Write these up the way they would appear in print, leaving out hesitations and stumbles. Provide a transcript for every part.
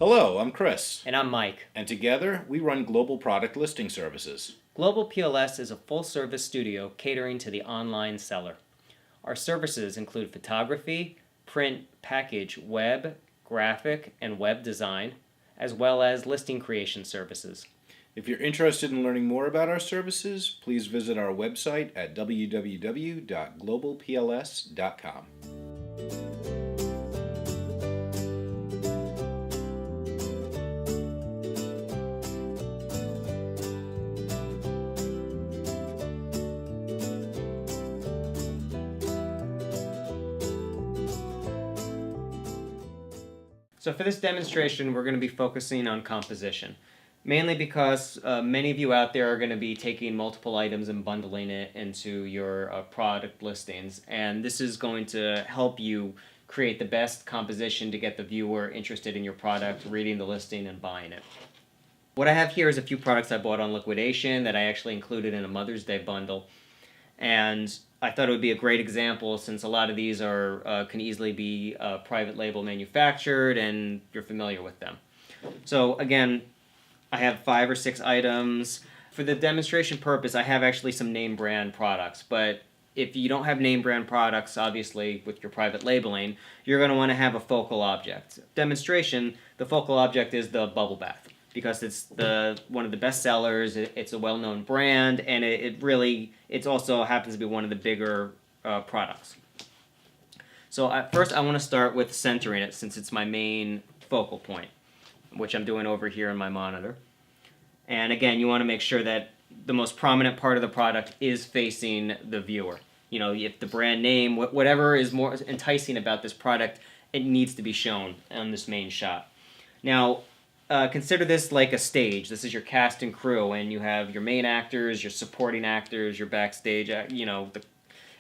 Hello, I'm Chris, And I'm Mike. and together we run Global Product Listing Services. Global PLS is a full-service studio catering to the online seller. Our services include photography, print, package, web, graphic, and web design, as well as listing creation services. If you're interested in learning more about our services, please visit our website at www.globalpls.com. So for this demonstration, we're going to be focusing on composition, mainly because many of you out there are going to be taking multiple items and bundling it into your product listings, and this is going to help you create the best composition to get the viewer interested in your product, reading the listing, and buying it. What I have here is a few products I bought on liquidation that I actually included in a Mother's Day bundle, and I thought it would be a great example since a lot of these are can easily be private label manufactured and you're familiar with them. So again, I have 5 or 6 items. For the demonstration purpose, I have actually some name brand products, but if you don't have name brand products, obviously with your private labeling, you're going to want to have a focal object. Demonstration, the focal object is the bubble bath, because it's one of the best sellers. It's a well-known brand, and it also happens to be one of the bigger products. So first I want to start with centering it, since it's my main focal point, which I'm doing over here in my monitor. And again, you want to make sure that the most prominent part of the product is facing the viewer. You know, if the brand name, whatever is more enticing about this product, it needs to be shown on this main shot. Now, consider this like a stage. This is your cast and crew, and you have your main actors, your supporting actors, your backstage,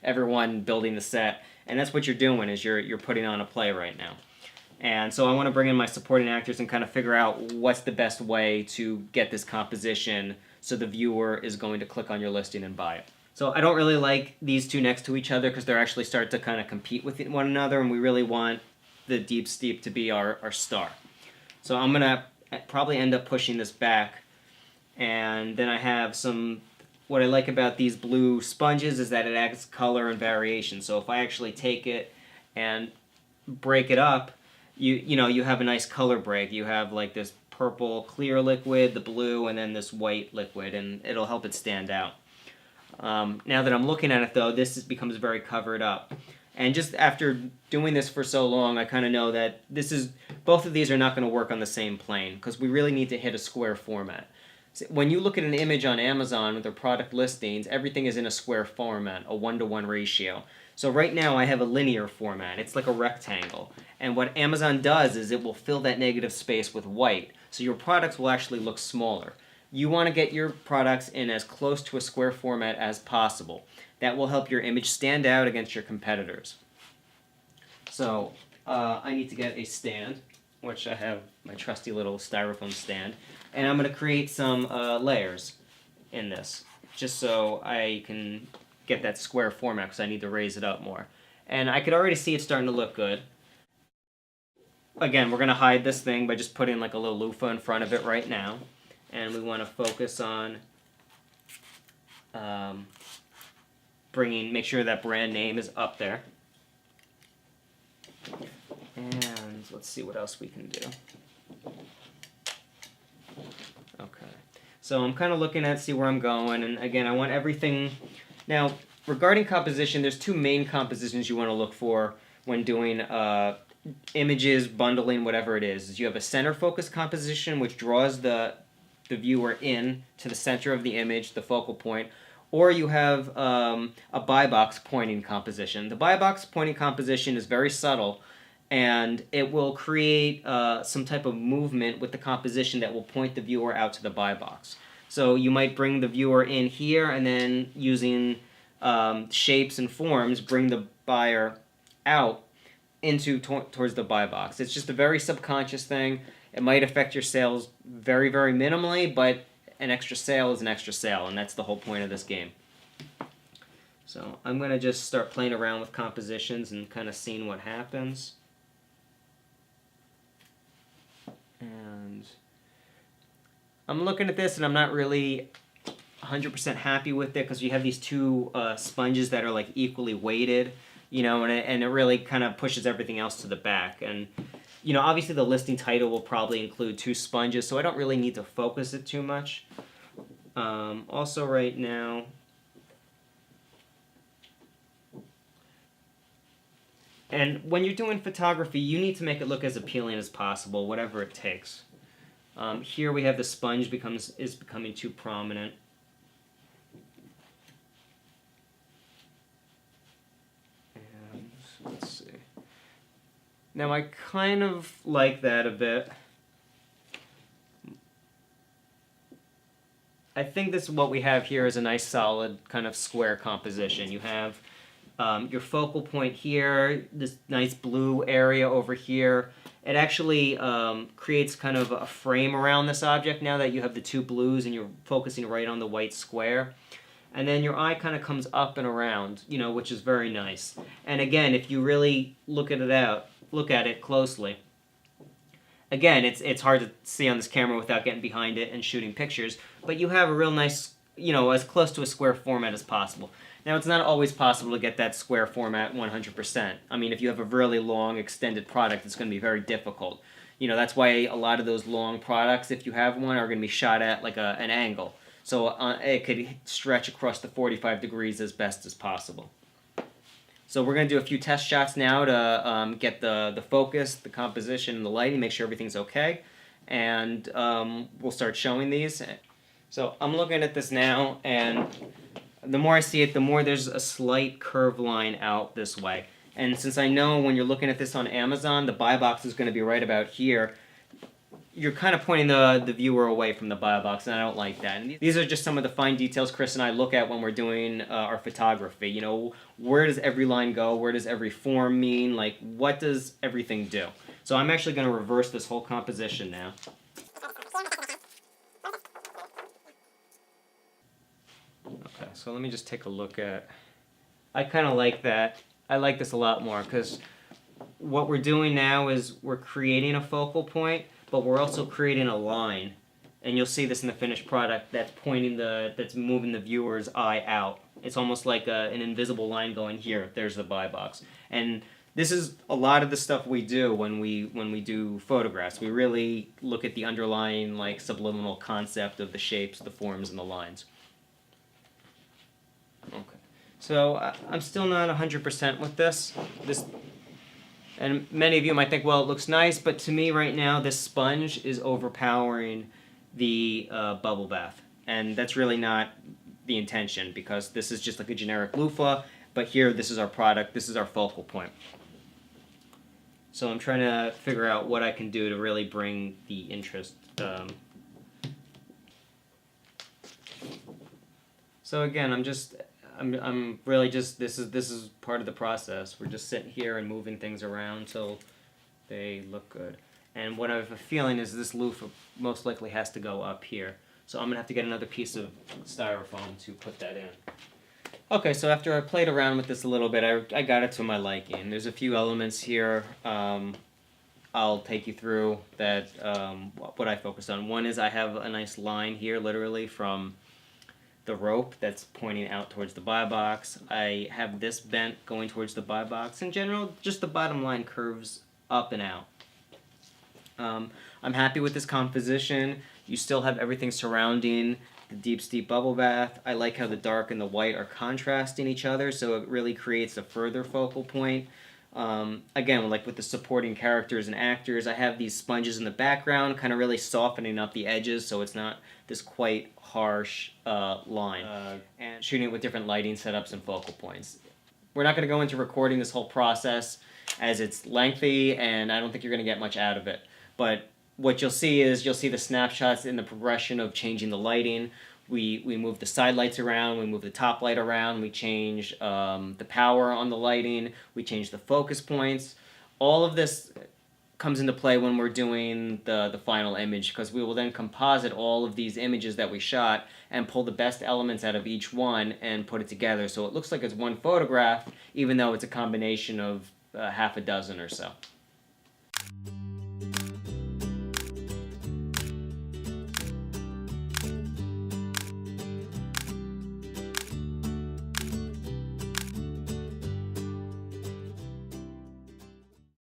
everyone building the set, and that's what you're doing. Is you're putting on a play right now. And so I want to bring in my supporting actors and kind of figure out what's the best way to get this composition so the viewer is going to click on your listing and buy it. So I don't really like these two next to each other because they're actually start to kind of compete with one another, and we really want the deep steep to be our star. So I'm going to probably end up pushing this back, and then I have what I like about these blue sponges is that it adds color and variation. So if I actually take it and break it up, you have a nice color break. You have like this purple clear liquid, the blue, and then this white liquid, and it'll help it stand out. Now that I'm looking at it though, this becomes very covered up. And just after doing this for so long, I kind of know that both of these are not going to work on the same plane, because we really need to hit a square format. So when you look at an image on Amazon with their product listings, everything is in a square format, a 1-to-1 ratio. So right now I have a linear format. It's like a rectangle. And what Amazon does is it will fill that negative space with white, so your products will actually look smaller. You want to get your products in as close to a square format as possible. That will help your image stand out against your competitors. So I need to get a stand, which I have my trusty little styrofoam stand, and I'm going to create some layers in this, just so I can get that square format, because I need to raise it up more. And I could already see it starting to look good. Again, we're going to hide this thing by just putting like a little loofah in front of it right now. And we want to focus on make sure that brand name is up there. And let's see what else we can do. Okay. So I'm kind of looking at see where I'm going, and again, I want everything. Now, regarding composition, there's 2 main compositions you want to look for when doing images, bundling, whatever it is. You have a center focus composition, which draws the viewer in to the center of the image, the focal point, or you have a buy box pointing composition. The buy box pointing composition is very subtle, and it will create some type of movement with the composition that will point the viewer out to the buy box. So you might bring the viewer in here, and then using shapes and forms, bring the buyer out towards the buy box. It's just a very subconscious thing. It might affect your sales very, very minimally, but an extra sale is an extra sale, and that's the whole point of this game. So I'm going to just start playing around with compositions and kind of seeing what happens. And I'm looking at this and I'm not really 100% happy with it because you have these two sponges that are like equally weighted, you know, and it really kind of pushes everything else to the back. And, you know, obviously the listing title will probably include two sponges, so I don't really need to focus it too much. Also right now, and when you're doing photography, you need to make it look as appealing as possible, whatever it takes. Here we have the sponge is becoming too prominent. And let's see. Now I kind of like that a bit. I think this what we have here is a nice solid kind of square composition. You have your focal point here, this nice blue area over here. It actually creates kind of a frame around this object now that you have the two blues and you're focusing right on the white square. And then your eye kind of comes up and around, you know, which is very nice. And again, if you really look at it closely, again, it's hard to see on this camera without getting behind it and shooting pictures, but you have a real nice, you know, as close to a square format as possible. Now, it's not always possible to get that square format 100%. I mean, if you have a really long, extended product, it's going to be very difficult. You know, that's why a lot of those long products, if you have one, are going to be shot at like an angle. So it could stretch across the 45 degrees as best as possible. So we're going to do a few test shots now to get the focus, the composition, and the lighting, make sure everything's okay. And we'll start showing these. So I'm looking at this now, and the more I see it, the more there's a slight curved line out this way. And since I know when you're looking at this on Amazon, the buy box is going to be right about here, you're kind of pointing the viewer away from the buy box, and I don't like that. And these are just some of the fine details Chris and I look at when we're doing our photography. You know, where does every line go? Where does every form mean? Like, what does everything do? So I'm actually going to reverse this whole composition now. Okay, so let me just take a look at... I kind of like that. I like this a lot more because what we're doing now is we're creating a focal point, but we're also creating a line. And you'll see this in the finished product that's that's moving the viewer's eye out. It's almost like an invisible line going here. There's the buy box. And this is a lot of the stuff we do when we do photographs. We really look at the underlying like subliminal concept of the shapes, the forms, and the lines. Okay. So I'm still not 100% with this. And many of you might think, well, it looks nice, but to me right now, this sponge is overpowering the bubble bath. And that's really not the intention, because this is just like a generic loofah, but here, this is our product, this is our focal point. So I'm trying to figure out what I can do to really bring the interest. So again, I'm really just, this is part of the process. We're just sitting here and moving things around until they look good. And what I have a feeling is this loofah most likely has to go up here. So I'm going to have to get another piece of styrofoam to put that in. Okay, so after I played around with this a little bit, I got it to my liking. There's a few elements here I'll take you through that what I focused on. One is I have a nice line here, literally, from the rope that's pointing out towards the buy box. I have this bent going towards the buy box. In general, just the bottom line curves up and out. I'm happy with this composition. You still have everything surrounding the deep, steep bubble bath. I like how the dark and the white are contrasting each other, so it really creates a further focal point. Again, like with the supporting characters and actors, I have these sponges in the background, kind of really softening up the edges so it's not this quite harsh line. And shooting it with different lighting setups and focal points. We're not going to go into recording this whole process as it's lengthy, and I don't think you're going to get much out of it. But what you'll see is you'll see the snapshots in the progression of changing the lighting. We move the side lights around, we move the top light around, we change the power on the lighting, we change the focus points. All of this comes into play when we're doing the final image, because we will then composite all of these images that we shot and pull the best elements out of each one and put it together. So it looks like it's one photograph, even though it's a combination of half a dozen or so.